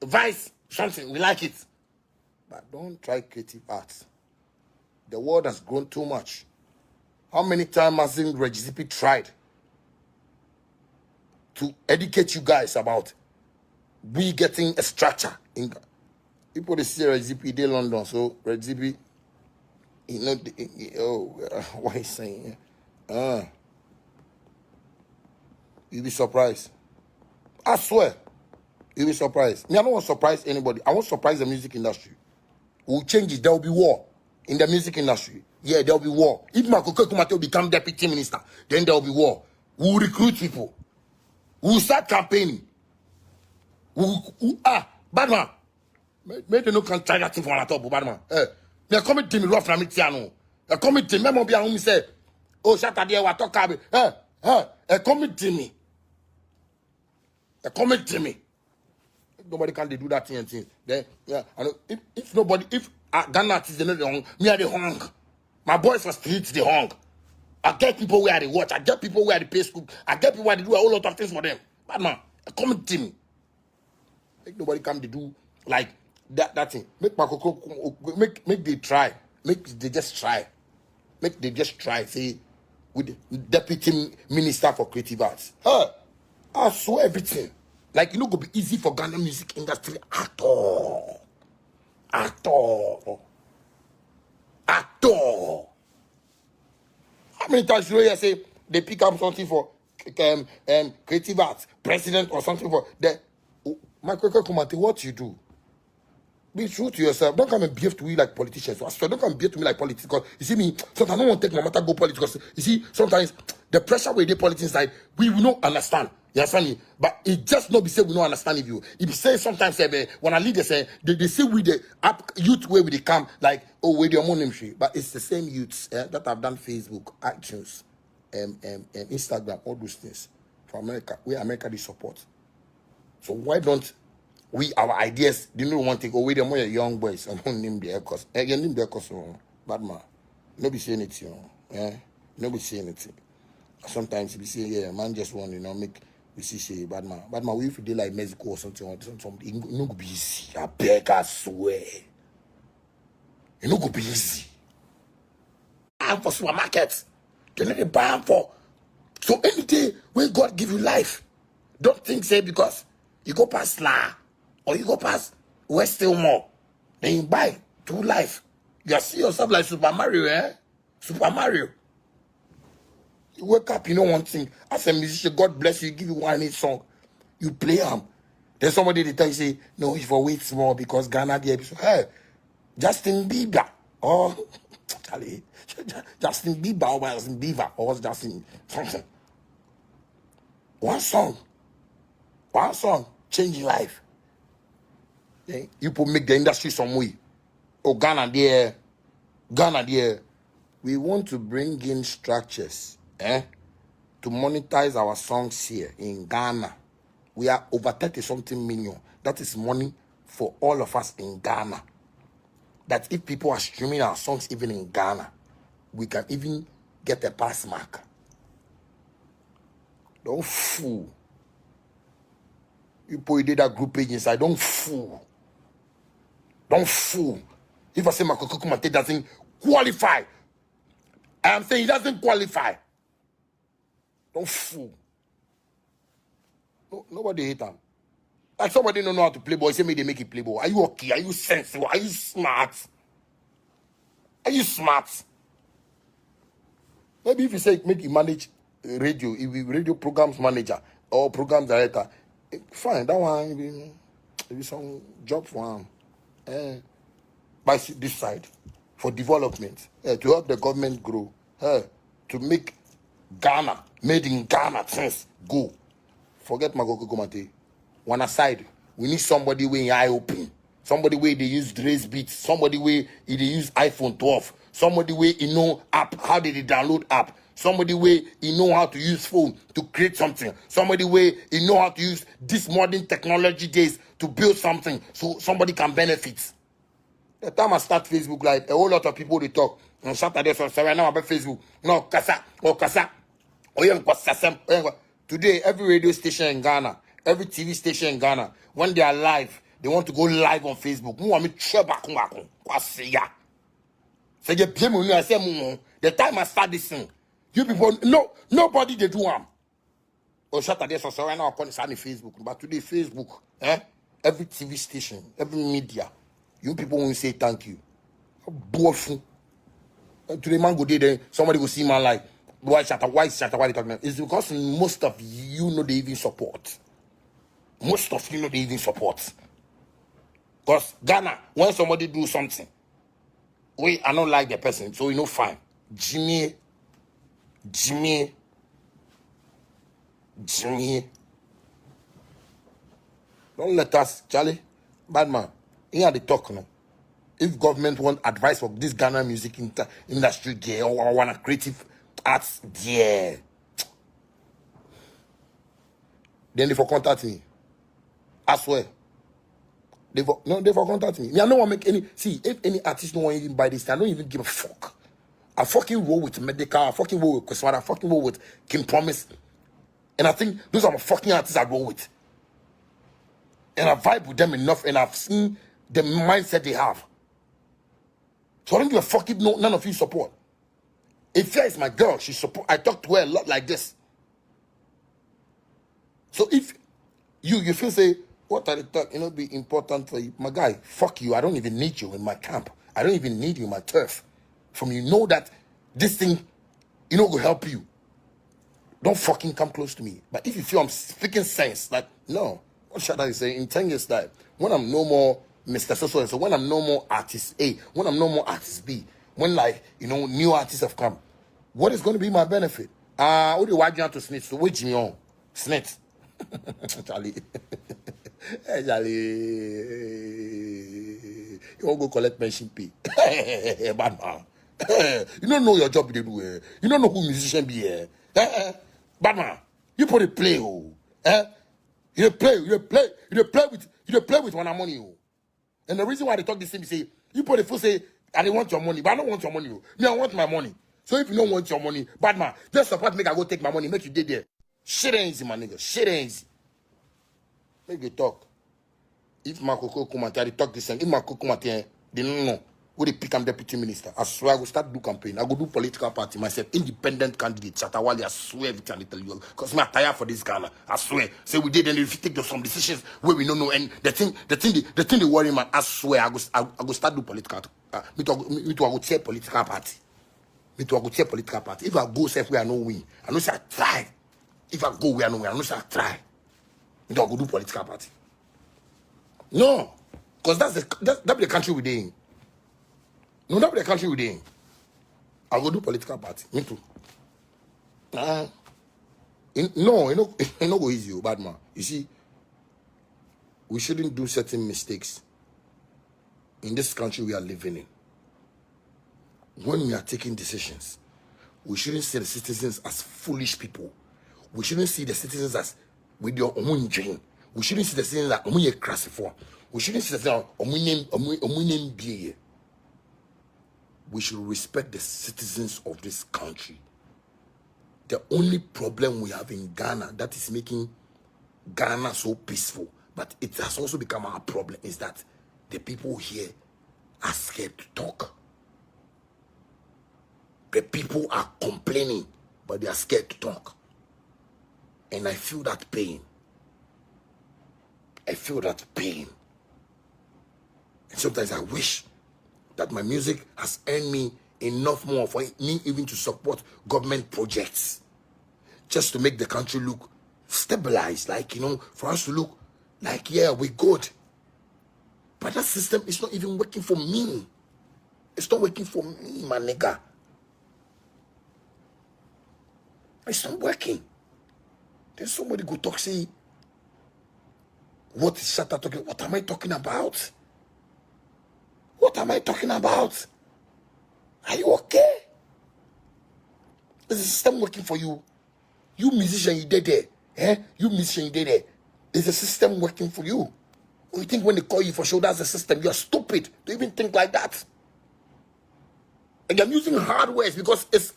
Vice, something, we like it. But don't try creative arts. The world has grown too much. How many times has Reg Zippy tried to educate you guys about we getting a structure? People they see Reg Zippy, they London, so Reg Zippy, you know, what he's saying. You'll be surprised. I swear, you'll be surprised. Me, I don't want to surprise anybody. I want to surprise the music industry. We'll change it. There will be war in the music industry. Yeah, there will be war. If Makoko Kumate will become deputy minister, then there will be war. We'll recruit people. We'll start campaigning. Badman. Maybe no can try that thing for one top, Badman. They're coming to me rough na mitiano. They're coming to me. Remember, be a home say, oh, shut up, dear, what talk about? They're coming to me. They're coming to me. Nobody can do that thing and thing. Then, yeah, I know if nobody, if Ghana is the hung, me are the hung. My boys for streets the hung. I get people where they watch. I get people where they pay school. I get people where they do a whole lot of things for them. But man, come to me. Make nobody come to do like that thing. Make they try. Make they just try. Make they just try. Say with the deputy minister for creative arts. I swear everything. Like, you know, gonna be easy for Ghana music industry at all. At all. At all. How many times you say they pick up something for creative arts, president or something for the Michael Kumate, what you do? Be true to yourself. Don't come and behave to me like politicians. I swear, don't come and behave to me like politics. Because you see me, sometimes I don't want to take my matter go politics. Because you see, sometimes the pressure with the politics side, we will not understand. You understand me? But it just not be say we don't understand if you. If you say sometimes when I lead they say they say with the youth where we come like with your money, but it's the same youths that have done Facebook, iTunes, Instagram, all those things for America. Where America they support. So why don't we our ideas? Do you know one thing? With the more young boys, I'm gonna name their cause. Name their cause bad man. Nobody say anything. Nobody say anything. Sometimes you say man just want make. We see say bad man, we if they like Mexico or something, it no go be easy. I beg, I swear. It no go be easy. I'm for supermarkets. They need to buy them for. So any day when God give you life, don't think say because you go past La or you go past West Elmore, then you buy 2 life. You see yourself like Super Mario, Super Mario. You wake up, you know one thing. As a musician, God bless you, give you one hit song. You play them. Then somebody they tell you say, no, if I wait small because Ghana the episode. Hey, Justin Bieber. Oh, Charlie. Justin Bieber or Justin Bieber or Justin something. One song, changing life. Then you put make the industry some way. Oh, Ghana there. We want to bring in structures. To monetize our songs here in Ghana. We are over 30-something million. That is money for all of us in Ghana. That if people are streaming our songs even in Ghana, we can even get a pass mark. Don't fool. You put that group page inside. Don't fool. Don't fool. If I say Makoko Kumate doesn't qualify, I am saying he doesn't qualify. Don't fool. No, nobody hate him. Like somebody don't know how to play ball. Say me they make it play ball. Are you okay? Are you sensible? Are you smart? Are you smart? Maybe if you say make you manage radio, if you radio programs manager or program director, fine. That one maybe some job for him. By this side for development, to help the government grow, to make Ghana, made in Ghana things go. Forget Makoko Kumate. One aside, we need somebody where in eye open. Somebody where they use Dre's Beats. Somebody where they use iPhone 12. Somebody where you know app, how did they download app. Somebody where you know how to use phone to create something. Somebody where you know how to use this modern technology days to build something so somebody can benefit. The time I start Facebook Live, a whole lot of people they talk. On Saturday, so right now about Facebook. No, Kasa. Today, every radio station in Ghana, every TV station in Ghana, when they are live, they want to go live on Facebook. Mu ami try back. Kwase ya. Say je bien mo I say the time I start this thing, you people nobody they do am. Oh, Saturday so right now upon Facebook, but today Facebook, every TV station, every media, you people won't say thank you. Bofu. Today man go there, somebody will see man like why is Shatta why they talking about? It's because most of you know they even support. Most of you know they even support. Because Ghana, when somebody do something, I don't like the person, so you know fine. Jimmy. Don't let us, Charlie. Bad man. Here they talk now. If government want advice for this Ghana music industry, there, or want a creative arts, there, then they for contact me. I swear. They for contact me. I don't want to make any. See, if any artist don't want even buy this, I don't even give a fuck. I fucking roll with Medical. I fucking roll with Kuswara. I fucking roll with King Promise. And I think those are my fucking artists I roll with. And I vibe with them enough, and I've seen the mindset they have. So I don't give a fuck if none of you support. Ifya is my girl. She support. I talk to her a lot like this. So if you feel say, what are the talk, be important for you? My guy, fuck you. I don't even need you in my camp. I don't even need you in my turf. From you know that this thing, will help you. Don't fucking come close to me. But if you feel I'm speaking sense, like, no. What should I say? In 10 years' time, when I'm no more Mr. So when I'm no more artist A, when I'm no more artist B, when new artists have come, what is going to be my benefit? What do you want to snitch? So wait me on. Snitch. Charlie. Hey, Charlie. You won't go collect pension pay. Bad man. You don't know your job they do. You don't know who musician be here. Bad man. You put a play, You play with one money. And the reason why they talk this thing, say, you put a fool say, I don't want your money, but I don't want your money. Me, I want my money. So if you don't want your money, bad man, just support me, I go take my money, make you did there. Shit ain't easy, my nigga. Shit ain't easy. Make you talk. If my cocoa come and talk this thing, if my cocoa come they don't know. Who they pick am deputy minister? I swear I will start do campaign. I go do political party myself, independent candidate. Shatta Wale, I swear everything I tell you. Cause me I tired for this Ghana. I swear. Say we did, and if you take some decisions where we don't know, and the thing they worry man. I swear I go start do political. Me to I go chair political party. Me to I go chair political party. If I go self where I know win, I know say I try. If I go where I know win, I know say I try. Me to I go do political party. No, cause that be the country we in. No, that be the country we're in. I'll go do political party. Me too. No, it no go easy, bad man. You see, we shouldn't do certain mistakes in this country we are living in. When we are taking decisions, we shouldn't see the citizens as foolish people. We shouldn't see the citizens as with your own dream. We shouldn't see the citizens as omun ye crassy for. We shouldn't see the citizens as omun name be. We should respect the citizens of this country. The only problem we have in Ghana that is making Ghana so peaceful, but it has also become our problem, is that the people here are scared to talk. The people are complaining, but they are scared to talk. And I feel that pain. I feel that pain. And sometimes I wish that my music has earned me enough more for me even to support government projects, just to make the country look stabilized, like, for us to look like, yeah, we're good. But that system is not even working for me. It's not working for me, my nigga. It's not working. Then somebody go talk, say, what is Shatta talking? What am I talking about? What am I talking about? Are you okay? Is the system working for you? You musician, you did there. You musician, you did there. Is the system working for you? Or you think when they call you for show, that's the system? You're stupid. Do you even think like that? And you're using hard words because it's